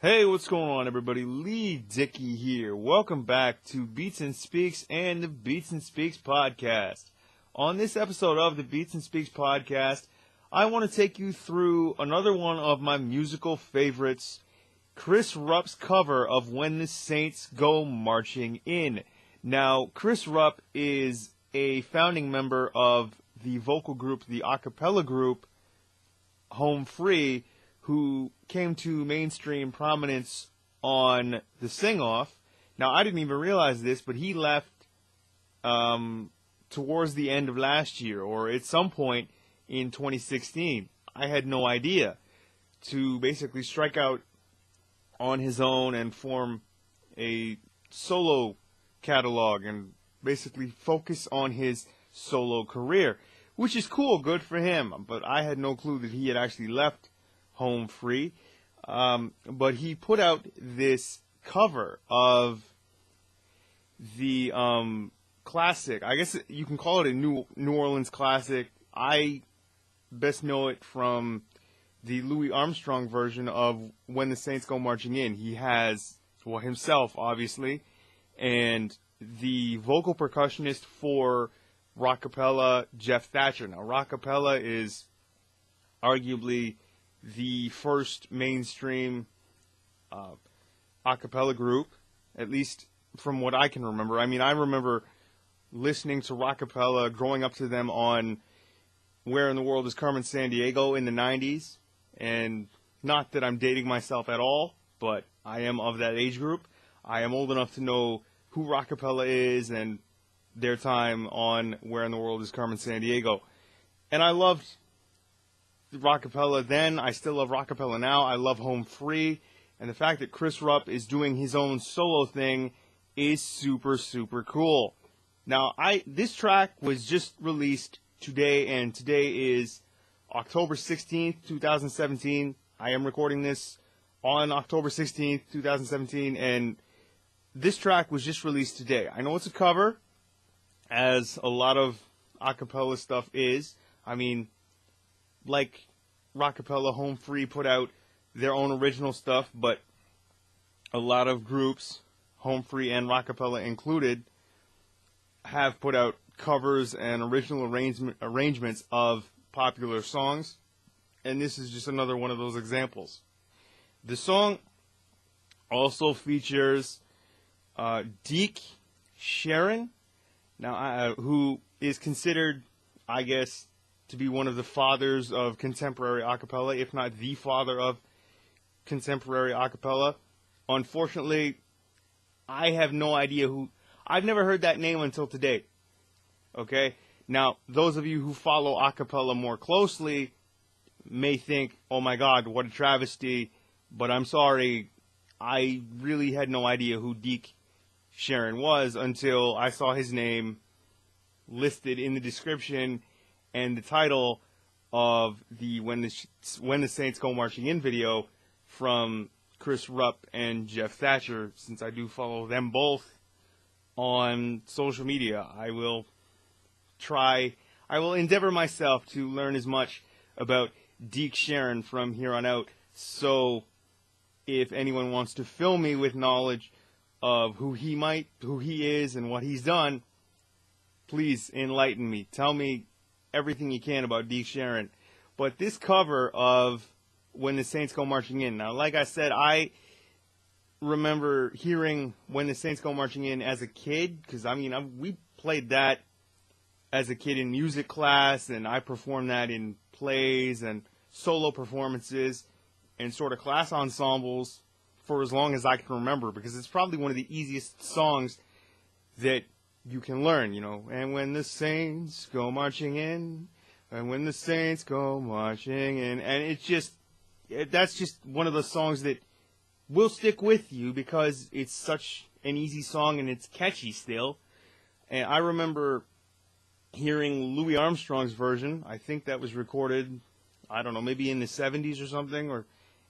Hey, what's going on, everybody? Leigh Dickey here. Welcome back to Beats and Speaks and the Beats and Speaks podcast. On this episode of the Beats and Speaks podcast, I want to take you through another one of my musical favorites, Chris Rupp's cover of When the Saints Go Marching In. Now, Chris Rupp is a founding member of the vocal group, the a cappella group, Home Free, who came to mainstream prominence on the Sing-Off. Now, I didn't even realize this, but he left towards the end of last year, or at some point in 2016. I had no idea. To basically strike out on his own and form a solo catalog and basically focus on his solo career, which is cool, good for him. But I had no clue that he had actually left Home Free. But he put out this cover of the classic. I guess you can call it a New Orleans classic. I best know it from the Louis Armstrong version of When the Saints Go Marching In. He has, well, himself, obviously, and the vocal percussionist for Cappella, Jeff Thacher. Now, Cappella is arguably the first mainstream a cappella group, at least from what I can remember. I mean, I remember listening to Cappella, growing up to them on Where in the World is Carmen Sandiego in the 90s. And not that I'm dating myself at all, but I am of that age group. I am old enough to know who Cappella is and their time on Where in the World is Carmen Sandiego. And I loved Cappella then. I still love Cappella now. I love Home Free. And the fact that Chris Rupp is doing his own solo thing is super, super cool. Now, this track was just released today, and today is October 16th, 2017. I am recording this on October 16th, 2017, and this track was just released today. I know it's a cover, as a lot of a cappella stuff is. I mean, like Cappella, Home Free put out their own original stuff, but a lot of groups, Home Free and Cappella included, have put out covers and original arrangements of popular songs, and this is just another one of those examples. The song also features Deke Sharon, now who is considered, I guess, to be one of the fathers of contemporary a cappella, if not the father of contemporary a cappella. Unfortunately, I have no idea who. I've never heard that name until today. Okay? Now, those of you who follow a cappella more closely may think, oh my God, what a travesty, but I'm sorry, I really had no idea who Deke Sharon was until I saw his name listed in the description and the title of the When the Saints Go Marching In video from Chris Rupp and Jeff Thacher. Since I do follow them both on social media, I will endeavor myself to learn as much about Deke Sharon from here on out. So if anyone wants to fill me with knowledge of who he is and what he's done, please enlighten me. Tell me everything you can about Deke Sharon. But this cover of When the Saints Go Marching In. Now, like I said, I remember hearing When the Saints Go Marching In as a kid, because, I mean, we played that as a kid in music class, and I performed that in plays and solo performances and sort of class ensembles for as long as I can remember, because it's probably one of the easiest songs that you can learn, you know. And when the saints go marching in, and when the saints go marching in, and that's just one of those songs that will stick with you because it's such an easy song and it's catchy still. And I remember hearing Louis Armstrong's version. I think that was recorded, I don't know, maybe in the 70s or something, or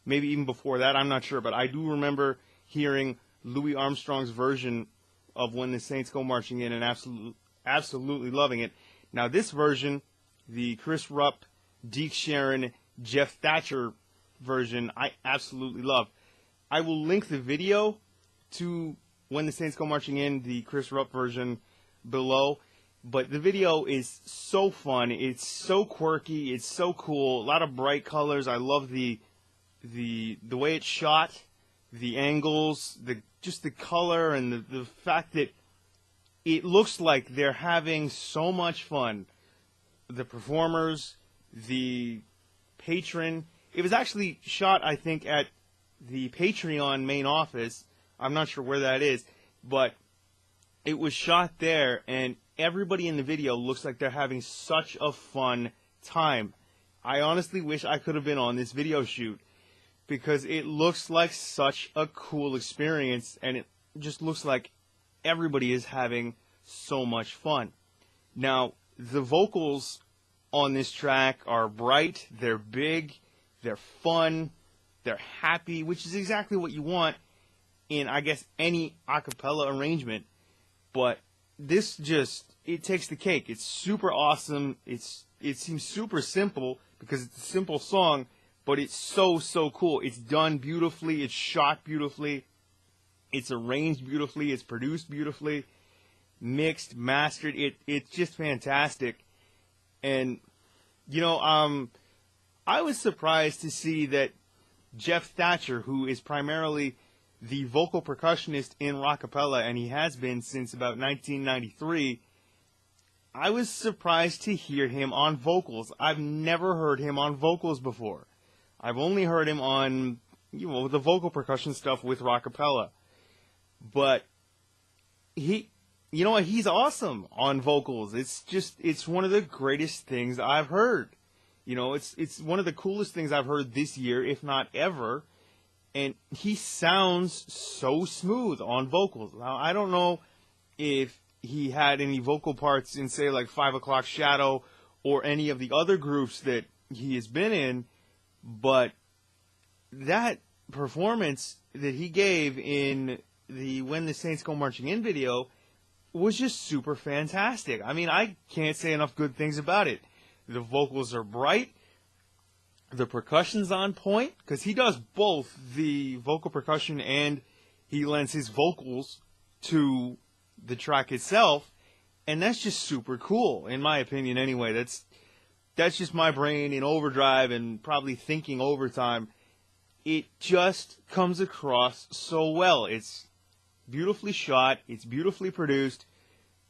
maybe even before that, I'm not sure, but I do remember hearing Louis Armstrong's version of When the Saints Go Marching In and absolutely loving it. Now, this version, the Chris Rupp, Deke Sharon, Jeff Thacher version, I absolutely love. I will link the video to When the Saints Go Marching In, the Chris Rupp version, below. But the video is so fun. It's so quirky. It's so cool. A lot of bright colors. I love the way it's shot, the angles, just the color, and the fact that it looks like they're having so much fun. The performers, the patron. It was actually shot, I think, at the Patreon main office. I'm not sure where that is, but it was shot there, and everybody in the video looks like they're having such a fun time. I honestly wish I could have been on this video shoot, because it looks like such a cool experience, and it just looks like everybody is having so much fun. Now, the vocals on this track are bright, they're big, they're fun, they're happy, which is exactly what you want in, I guess, any a cappella arrangement. But this it takes the cake. It's super awesome. It seems super simple because it's a simple song, but it's so cool. It's done beautifully. It's shot beautifully. It's arranged beautifully. It's produced beautifully. Mixed, mastered. It's just fantastic. And, I was surprised to see that Jeff Thacher, who is primarily the vocal percussionist in rockapella, and he has been since about 1993, I was surprised to hear him on vocals. I've never heard him on vocals before. I've only heard him on, the vocal percussion stuff with rockapella. But he's awesome on vocals. It's one of the greatest things I've heard. It's one of the coolest things I've heard this year, if not ever. And he sounds so smooth on vocals. Now, I don't know if he had any vocal parts in, say, like 5 O'Clock Shadow or any of the other groups that he has been in, but that performance that he gave in the When the Saints Go Marching In video was just super fantastic. I mean, I can't say enough good things about it. The vocals are bright. The percussion's on point, because he does both the vocal percussion and he lends his vocals to the track itself, and that's just super cool, in my opinion anyway. That's just my brain in overdrive and probably thinking overtime. It just comes across so well. It's beautifully shot, it's beautifully produced,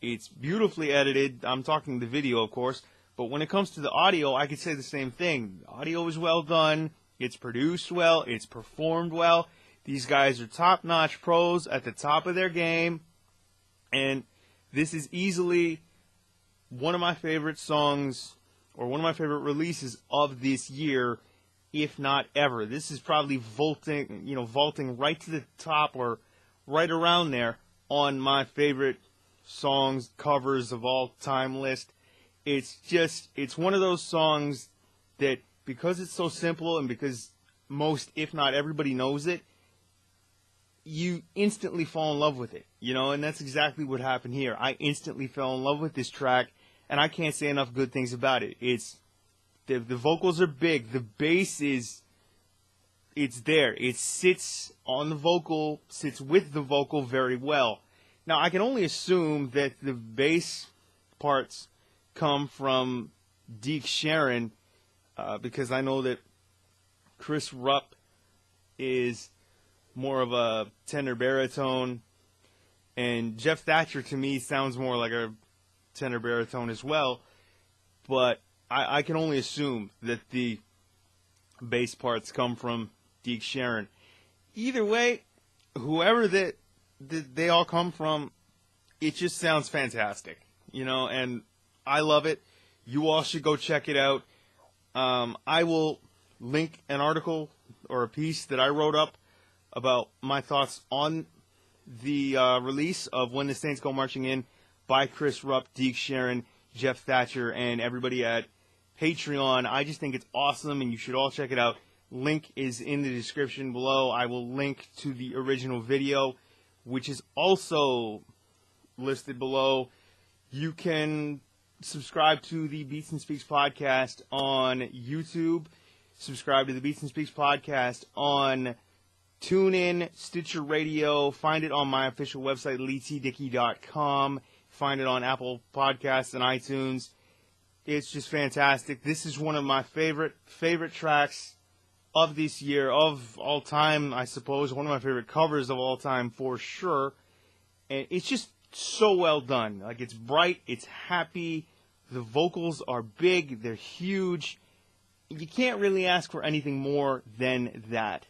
it's beautifully edited. I'm talking the video, of course. But when it comes to the audio, I could say the same thing. The audio is well done. It's produced well. It's performed well. These guys are top-notch pros at the top of their game. And this is easily one of my favorite songs, or one of my favorite releases of this year, if not ever. This is probably vaulting right to the top, or right around there on my favorite songs, covers of all time list. It's one of those songs that, because it's so simple and because most, if not everybody, knows it, you instantly fall in love with it, and that's exactly what happened here. I instantly fell in love with this track, and I can't say enough good things about it. The vocals are big, the bass it's there. It sits on the vocal, sits with the vocal very well. Now, I can only assume that the bass parts come from Deke Sharon, because I know that Chris Rupp is more of a tenor baritone, and Jeff Thacher to me sounds more like a tenor baritone as well, but I can only assume that the bass parts come from Deke Sharon. Either way, whoever that they all come from, it just sounds fantastic, and I love it. You all should go check it out. I will link an article or a piece that I wrote up about my thoughts on the release of When the Saints Go Marching In by Chris Rupp, Deke Sharon, Jeff Thacher, and everybody at Patreon. I just think it's awesome, and you should all check it out. Link is in the description below. I will link to the original video, which is also listed below. You can subscribe to the Beats and Speaks podcast on YouTube. Subscribe to the Beats and Speaks podcast on TuneIn, Stitcher Radio. Find it on my official website, LeighTDickey.com. Find it on Apple Podcasts and iTunes. It's just fantastic. This is one of my favorite tracks of this year, of all time, I suppose. One of my favorite covers of all time, for sure. And it's just so well done. Like, it's bright, it's happy, the vocals are big, they're huge. You can't really ask for anything more than that.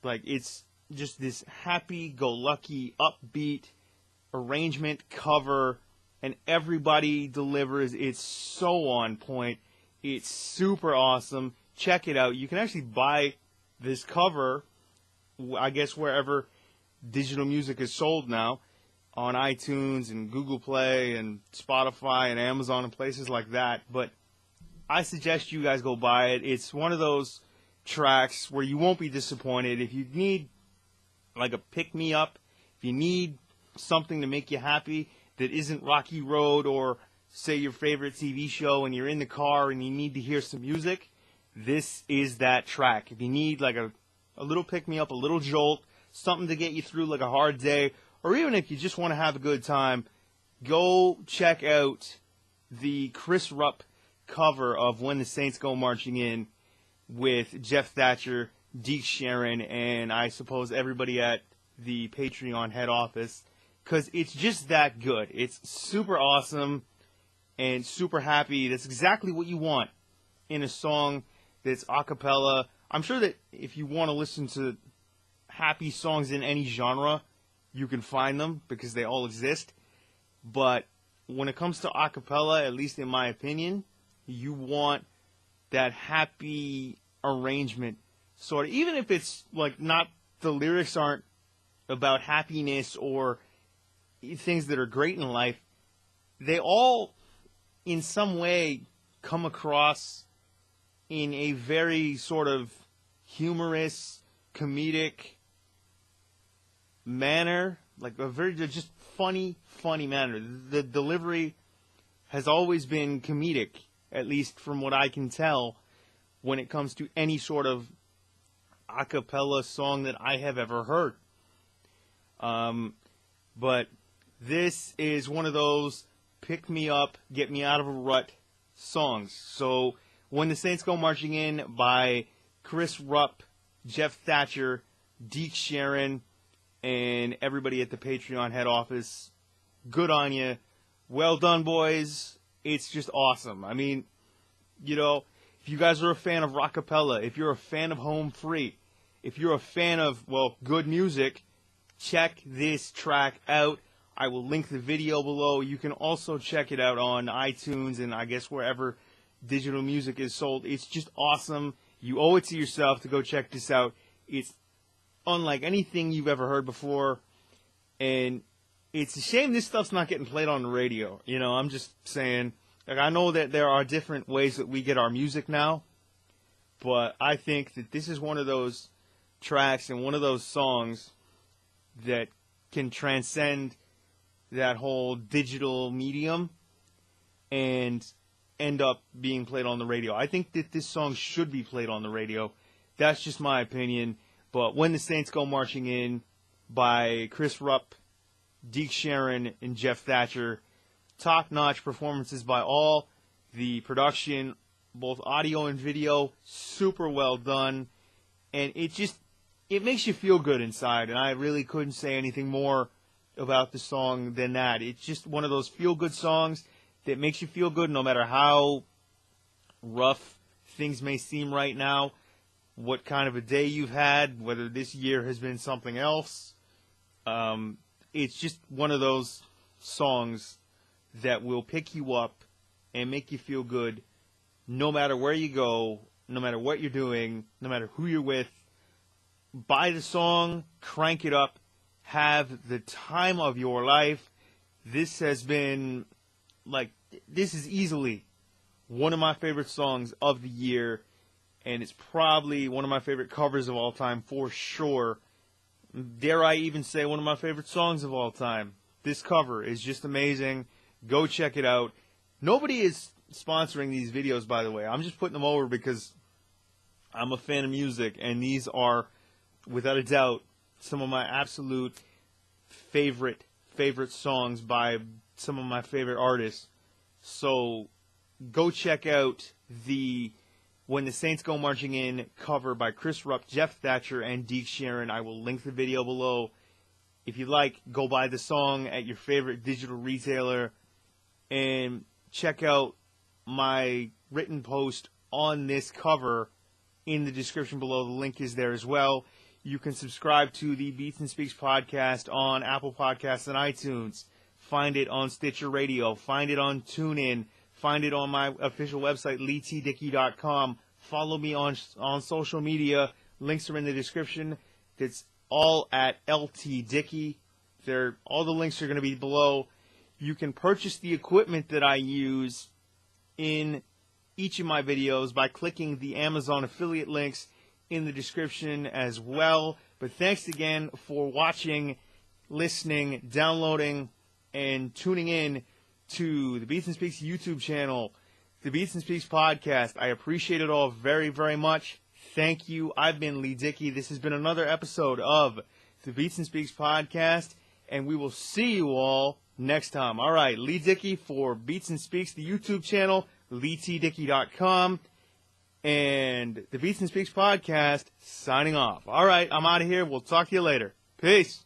Like, it's just this happy-go-lucky, upbeat arrangement, cover, and everybody delivers. It's so on point. It's super awesome. Check it out. You can actually buy this cover, I guess, wherever digital music is sold now, on iTunes and Google Play and Spotify and Amazon and places like that. But I suggest you guys go buy it. It's one of those tracks where you won't be disappointed. If you need like a pick-me-up, if you need something to make you happy that isn't Rocky Road or, say, your favorite TV show and you're in the car and you need to hear some music, this is that track. If you need like a little pick-me-up, a little jolt, something to get you through like a hard day, or even if you just want to have a good time, go check out the Chris Rupp cover of When the Saints Go Marching In with Jeff Thacher, Deke Sharon, and I suppose everybody at the Patreon head office, because it's just that good. It's super awesome and super happy. That's exactly what you want in a song that's a cappella. I'm sure that if you want to listen to happy songs in any genre, you can find them because they all exist. But when it comes to a cappella, at least in my opinion, you want that happy arrangement, sort of, even if it's like not, the lyrics aren't about happiness or things that are great in life. They all, in some way, come across in a very sort of humorous, comedic manner, like a very just funny manner. The delivery has always been comedic, at least from what I can tell, when it comes to any sort of a cappella song that I have ever heard. But this is one of those pick-me-up, get-me-out-of-a-rut songs. So, When the Saints Go Marching In by Chris Rupp, Jeff Thacher, Deke Sharon, and everybody at the Patreon head office. Good on you. Well done, boys. It's just awesome. I mean, you know, if you guys are a fan of rockapella, if you're a fan of home free, if you're a fan of, well, good music, check this track out. I will link the video below. You can also check it out on iTunes and I guess wherever digital music is sold. It's just awesome. You owe it to yourself to go check this out. It's unlike anything you've ever heard before. And it's a shame this stuff's not getting played on the radio. You know, I'm just saying. Like, I know that there are different ways that we get our music now. But I think that this is one of those tracks and one of those songs that can transcend that whole digital medium and end up being played on the radio. I think that this song should be played on the radio. That's just my opinion. But When the Saints Go Marching In by Chris Rupp, Deke Sharon, and Jeff Thacher. Top-notch performances by all. The production, both audio and video, super well done. And it makes you feel good inside. And I really couldn't say anything more about the song than that. It's just one of those feel-good songs that makes you feel good no matter how rough things may seem right now, what kind of a day you've had, whether this year has been something else. It's just one of those songs that will pick you up and make you feel good no matter where you go, no matter what you're doing, no matter who you're with. Buy the song, crank it up, have the time of your life. This has been, this is easily one of my favorite songs of the year, and it's probably one of my favorite covers of all time, for sure. Dare I even say one of my favorite songs of all time. This cover is just amazing. Go check it out. Nobody is sponsoring these videos, by the way. I'm just putting them over because I'm a fan of music, and these are, without a doubt, some of my absolute favorite songs by some of my favorite artists. So go check out the When the Saints Go Marching In cover by Chris Rupp, Jeff Thacher, and Deke Sharon. I will link the video below. If you like, go buy the song at your favorite digital retailer and check out my written post on this cover in the description below. The link is there as well. You can subscribe to the Beats and Speaks podcast on Apple Podcasts and iTunes. Find it on Stitcher Radio. Find it on TuneIn. Find it on my official website, LeighTDickey.com. Follow me on social media. Links are in the description. It's all at LT Dickey. All the links are going to be below. You can purchase the equipment that I use in each of my videos by clicking the Amazon affiliate links in the description as well. But thanks again for watching, listening, downloading, and tuning in to the Beats and Speaks YouTube channel, the Beats and Speaks podcast. I appreciate it all very, very much. Thank you. I've been Leigh Dickey. This has been another episode of the Beats and Speaks podcast, and we will see you all next time. All right, Leigh Dickey for Beats and Speaks, the YouTube channel, LeighTDickey.com, and the Beats and Speaks podcast, signing off. All right, I'm out of here. We'll talk to you later. Peace.